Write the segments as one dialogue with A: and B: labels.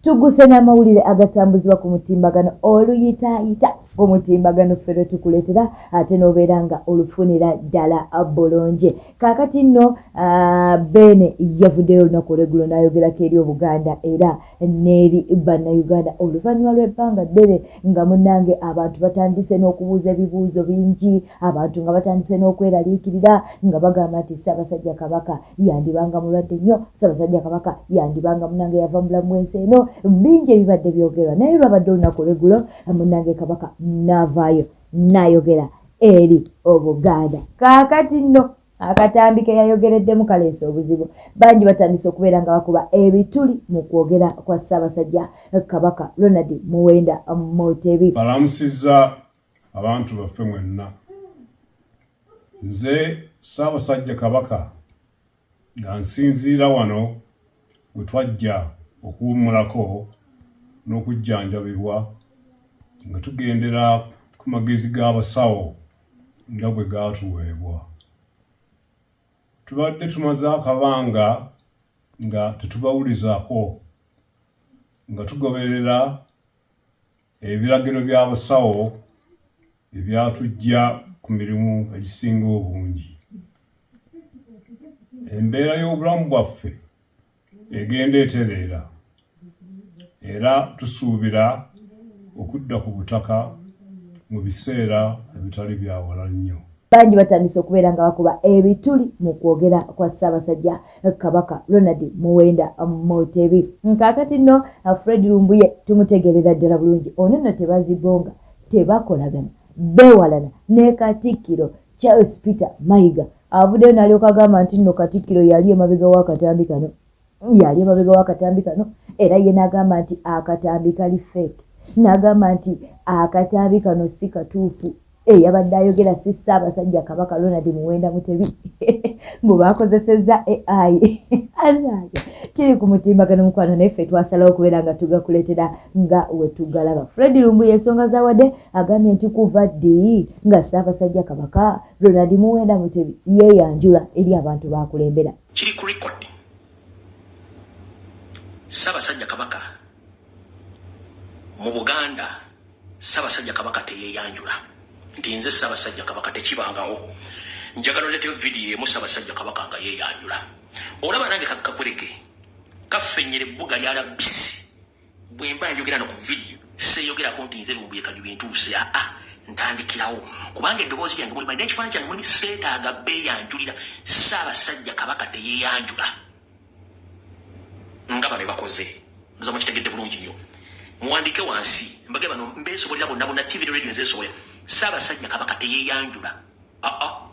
A: tuguse n'amawulire agatambuzibwa ku mutimbagano oluyitaayita omutimbagano ffe tukuleetera ate n'obeera nga olufunira ddala bulungi. Kaakati nno Beene yavuddeyo olunaku olw'eggulo n'ayogerako eri Obuganda era n'eri bannayuganda oluvannyuma lw'ebbanga ddene nga munnange abantu batandise n'okubuuza ebibuuzo bingi, abantu nga batandise n'okweraliikirira nga bagamba nti Ssaabasajja Kabaka yandibanga mulwadde nnyo, Ssaabasajja Kabaka yandibanga munnange yava mulamu bw'ensi eno, bingi ebibadde byogerwa. Naye lwabadde olunaku olw'eggulo munnange Kabaka n'avaayo n'ayogera eri Obuganda. Kaakati nno akatambi ke yayogereddemu kaleese obuzibu. Bangi batandise okubeera nga bakuba ebituli mu kwogera kwa Ssaabasajja Kabaka Ronald Muwenda Mutebi.
B: Balamusizza abantu baffe mwenna. Nze Ssaabasajja Kabaka nga nsinziira wano we twajja okuwummulako n'okujjanjabibwa nga tugendera ku magezi g'abasawo nga bwe gaatuweebwa. Tubadde tumaze akabanga nga tetubawulizaako, nga tugoberera ebiragiro by'abasawo ebyatujja ku mirimu egisinga obungi. Embeera y'obulamu bwaffe egenda etereera era tusuubira okudda ku butaka mu biseera ebitali byawala nnyo.
A: Bangi batandise okubeera nga bakuba ebituli mu kwogera kwa Ssaabasajja Kabaka Ronald Muwenda Mutebi. Kaakati nno Fred Lumbuye tumutegeerera ddala bulungi. Ono nno tebazibonga, tebakolagana, beewalana ne Katikkiro Charles Peter Mayiga. Avuddeyo n'alyoka agamba nti nno Katikkiro yali emabega w'akatambi kano. Yali emabega w'akatambi kano era ye n'agamba nti akatambi kali fake. N'agamba nti akatambi kano si katuufu. Yabadde ayogera si Ssaabasajja Kabaka Ronald Muwenda Mutebi mbu bakozesezza AI. Kiri ku mutimbagano mukwano naffe twasalawo okubeera nga tugakuleetera nga we tugalaba. Fred Lumbuye ensonga zawadde agambye nti kuva ddi nga Ssaabasajja Kabaka Ronald Muwenda Mutebi yeeyanjula eri abantu bakulembera.
C: Kiri ku record Ssaabasajja Kabaka mu Buganda, Ssaabasajja Kabaka teyeeyanjula. Nti nze Ssaabasajja Kabaka tekibangawo. Njagala oleeteyo vidiyo emu Ssaabasajja Kabaka nga yeeyanjula. Olaba nange kakkakulege kaffennyera ebbuga lya Labisi bwe mba njogera no ku vidiyo seeyogerako nti nze Lumbuye Kajubi ntuuse ntandikirawo kubanga eddoboozi lyange mulimanyi n'ekifaananyi kyange mulimu seetaaga beeyanjulira. Ssaabasajja Kabaka teyeeyanjula nga bano bakoze. Ndoza mukitegedde bulungi nnyo. Muwandike wansi mbage bano mbeesobolera bonna TV ne radio nzeesobolera. Ssaabasajja Kabaka teyeeyanjula.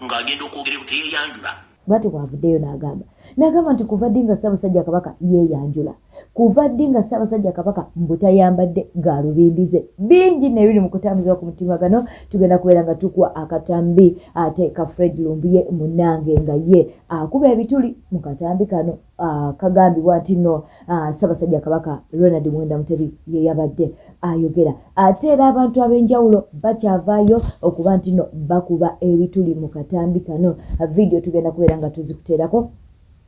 C: Ng'agenda okwogera teyeeyanjula.
A: Bw'atyo bw'avuddeyo n'agamba nti kuva ddi nga Ssaabasajja Kabaka yeeyanjula, kuva ddi nga Ssaabasajja Kabaka mbutayambadde galubindize. Bingi nebiri mu kutambuzibwa ku mutimbagano. Tugenda kubeera nga tukuwa akatambi ate ka Fred Lumbuye munnange nga ye akuba ebituli mu katambi kano kagambibwa nti nno Ssaabasajja Kabaka Ronald Muwenda Mutebi ye yabadde ayogera. Ate era abantu ab'enjawulo bakyavaayo okuba nti nno bakuba ebituli mu katambi kano. Vidiyo tugenda kubeera nga tuzikuteerako.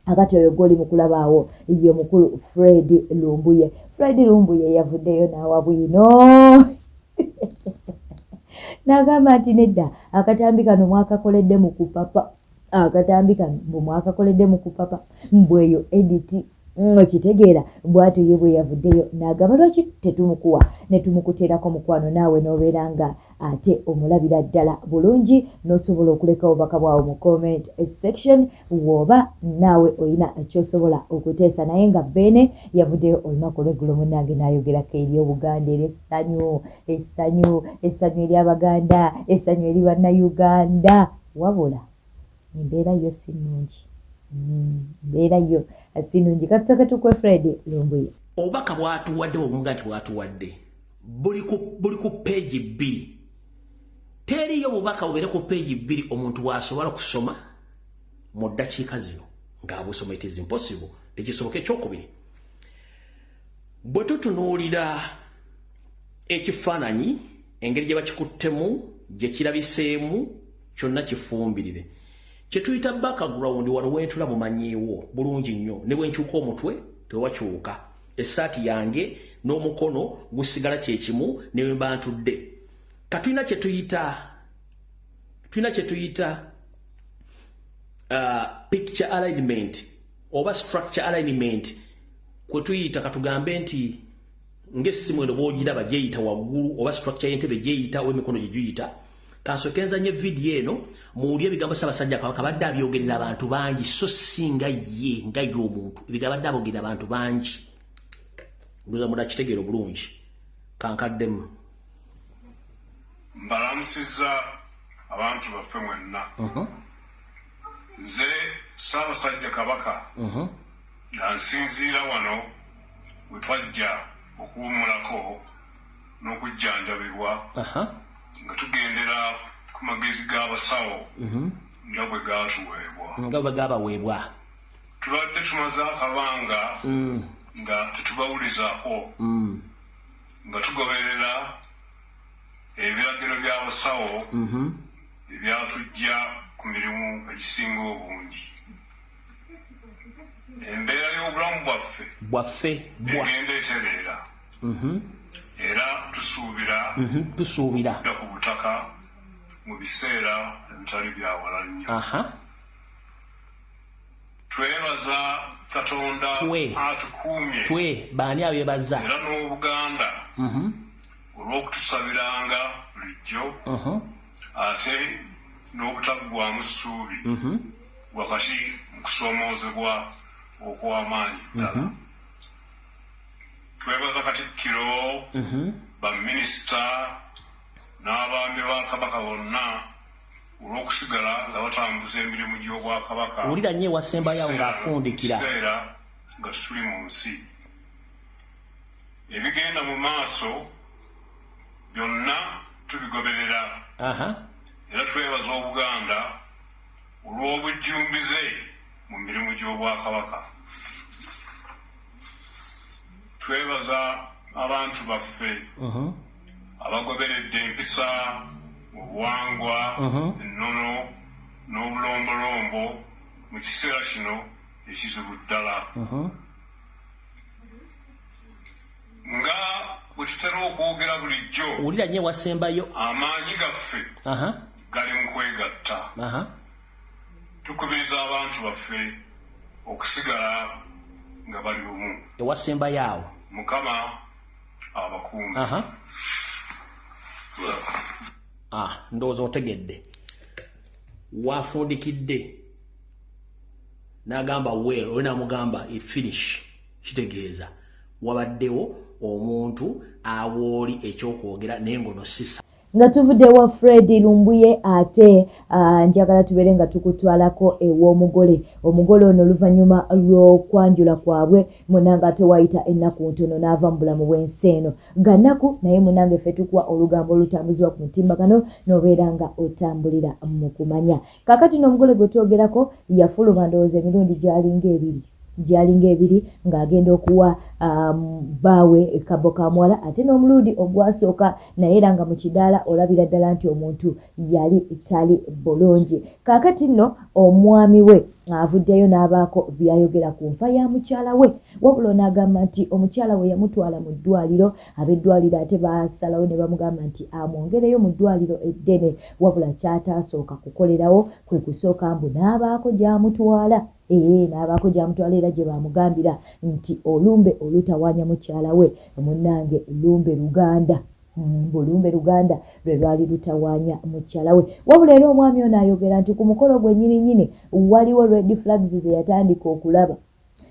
A: Akati oyo goli mukulabaawo ye mukulu Fred Lumbuye. Fred Lumbuye yavuddeyo n'awa bwino n'agamba nti nedda akatambi kano mwakakoledde mu kupapa. Akatambi kano mbu mwakakoledde mu kupapa mbweyo editi okitegeera. Bw'atyo ye bwe yavuddeyo n'agamba lwaki tetumukuwa ne tumukuteerako mukwano naawe n'obeera nga ate omulabira ddala bulungi n'osobola okuleka obubaka bwawe mu comment section woba naawe olina ky'osobola okuteesa. Naye nga Beene yavuddeyo olunaku olw'eggulo munnange n'ayogerako eri Obuganda era essanyu eri Abaganda, essanyu eri Bannayuganda. Wabula embeera yo si nnungi. Embeera yo si nnungi. Katusooke tukwe Fred Lumbuye.
C: Obubaka bwatuwadde obunga nti bwatuwadde buli ku peegi 2. Teriyo obubaka bubeere ku peegi 2 omuntu bw'asobola kusoma mu ddakiika zino ng'abusoma. It is impossible. Tekisoboka. Ekyokubiri, bwe tutunuulira ekifaananyi engeri gye bakikuttemu gye kirabiseemu kyonna kifumbirire. Kye tuyita background wano weetula mumanyiiwo bulungi nnyo. Ne bwe nkyuka omutwe tewakyuka. Essaati yange n'omukono gusigala kyekimu ne we mba ntudde. Katulina kye tuyita picture alignment oba structure alignment kwe tuyita katugambe nti ng'essimu eno bw'ogiraba gyeyita waggulu oba structure y'entebe gyeyita oba emikono gye giyita. Kansookenza nnyo vidiyo eno muwulire ebigambo Ssaabasajja Kabaka abadde abyogerera abantu bangi so si nga ye nga ye omuntu ebigambo abadde abogerera abantu bangi. Nduza mudakitegeera obulungi kankaddemu.
B: Mbalamusizza abantu baffe mwenna. Nze Ssaabasajja Kabaka nga nsinziira wano we twajja okuwummulako n'okujjanjabibwa nga tugendera ku magezi g'abasawo nga bwe gabaweebwa. Tubadde tumaze akabanga nga tetubawulizaako nga tugoberera ebiragiro by'abasawo ebyatujja ku mirimu egisinga obungi. Embeera y'obulamu bwaffe egenda etereera era tusuubira okudda ku butaka mu biseera ebitali byawala nnyo. Twebaza Katonda atukuumye
C: baani abeebaza
B: era n'Obuganda olw'okutusabiranga bulijjo ate n'obutaggwaamu ssuubi wakati mu kusoomoozebwa okw'amaanyi ddala. Twebaza Katikkiro, baminisita n'abaami ba Kabaka bonna olw'okusigala nga batambuza emirimu gy'Obwakabaka.
C: Owulira nnyo ewasembayo ng'afundikira
B: kiseera nga tutuli mu nsi. Ebigenda mu maaso byonna tubigoberera era twebaza Obuganda olw'obujjumbize mu mirimu gy'Obwakabaka. Twebaza abantu baffe abagoberedde empisa, obuwangwa, ennono n'obulombolombo mu kiseera kino ekizibu ddala. Nga bwe tutera okwogera bulijjo,
C: owulira nnyo ewasembayo
B: amaanyi gaffe gali mu kwegatta. Tukubiriza abantu baffe okusigala nga bali bumu.
C: Ewasembayo awo
B: Mukama abakuume.
C: Ndowooza otegedde. Wafundikidde n'agamba well oyo n'amugamba finish, kitegeeza wabaddewo omuntu awooli ekyokwogera naye ngono sisa.
A: Nga tuvuddewo Fred Lumbuye ate njagala tubeere nga tukutwalako ew'omugole. Omugole ono oluvannyuma lw'okwanjula kwabwe munanga ate wayita ennaku ntono n'ava mu bulamu bw'ensi eno. Gannaku naye munange ffe tukuwa olugambo olutambuzibwa ku mutimbagano n'obeera nga otambulira mu kumanya. Kaakati n'omugole gwe twogerako yafuluma ndowooza emirundi gyalinga ebiri ng'agenda okuwa baawe kabo ka muwala ate n'omulundi ogwasooka naye era nga mu kidaala olabira ddala nti omuntu yali tali bulungi. Kaakati nno omwami we avuddeyo n'abaako byayogera ku nfa ya mukyala we, wabula n'agamba nti omukyala we yamutwala mu ddwaliro, ab'eddwaliro ate baasalawo ne bamugamba nti amwongereyo mu ddwaliro eddene, wabula ky'ataasooka kukolerawo kwe kusooka mbu n'abaako gy'amutwala. N'abaako gy'amutwala era gye bamugambira nti olumbe olutawaanya mukyala we munnange lumbe Luganda. Bulumbe Luganda lwe lwali lutawaanya mukyala we. Wabula era omwami ono ayogera nti ku mukolo gwe nyininyini waliwo red flags ze yatandika okulaba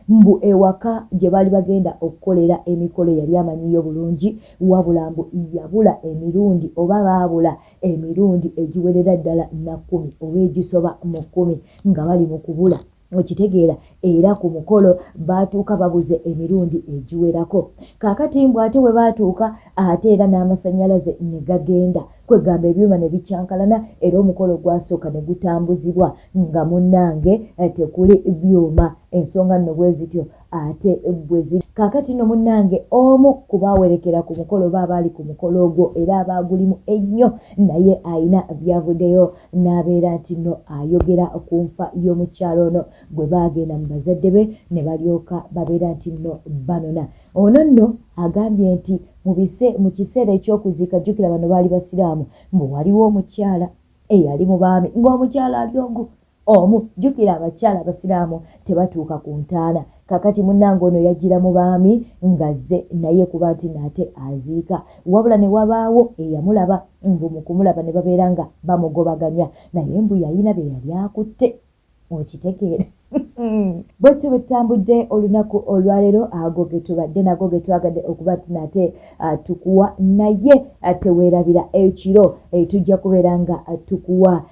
A: mbu ewaka gye baali bagenda okukolera emikolo yali amanyiyo bulungi, wabula mbu yabula emirundi oba baabula emirundi egiwerera ddala 10 oba egisoba mu 10 nga bali mu kubula. Okitegeera era ku mukolo baatuuka babuze emirundi egiwerako. Kaakati mbw ate we baatuuka ate era n'amasannyalaze ne gagenda. kwegamba ebyuma ne bicyankalana era omukolo gwasooka ne gutambuzibwa nga munnange tekuli byuma. Ensonga nno bwe zityo ate bwe ziri. Kaakati nno munnange omu kubaawerekera ku mukolo baabaali ku mukolo ogwo era abaagulimu ennyo naye ayina byavuddeyo n'abeera nti nno ayogera ku nfa y'omukyalo ono gwe baagenda mu bazadde be ne balyoka babeera nti nno banona. Ono nno agambye nti mu kiseera ekyokuziika jjukira bano baali basiraamu mbu waliwo omukyala eyali mu baami ng'omukyala ali omu jjukira abakyala abasiraamu tebatuuka ku ntaana. Kakati munnange ono yajjira mu baami ngazze naye kuba nti naate aziika wabula ne wabaawo eyamulaba mbu mu kumulaba ne babeera nga bamugobaganya naye mbu yalina bye yali akutte okitegeera. Bwetyo bwetutambudde olunaku olwaleero ago ge tubadde nago ge twagadde okuba nti nate tukuwa naye teweerabira ekiro tujja kubeera nga tukuwa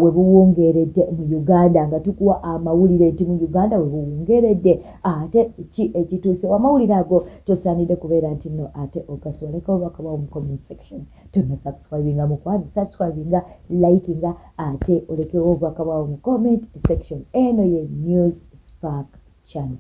A: we buwungeeredde mu Uganda nga tukuwa amawulire nti mu Uganda we buwungeeredde ate ki ekituuse. Amawulire ago tosaanidde kubeera nti nno ate ogasoleka obakabawo mu comment section. Tonna subscribinga mukwano subscribinga likinga ate olekewo obakabawo mu comment section. Eno ye News Spark channel.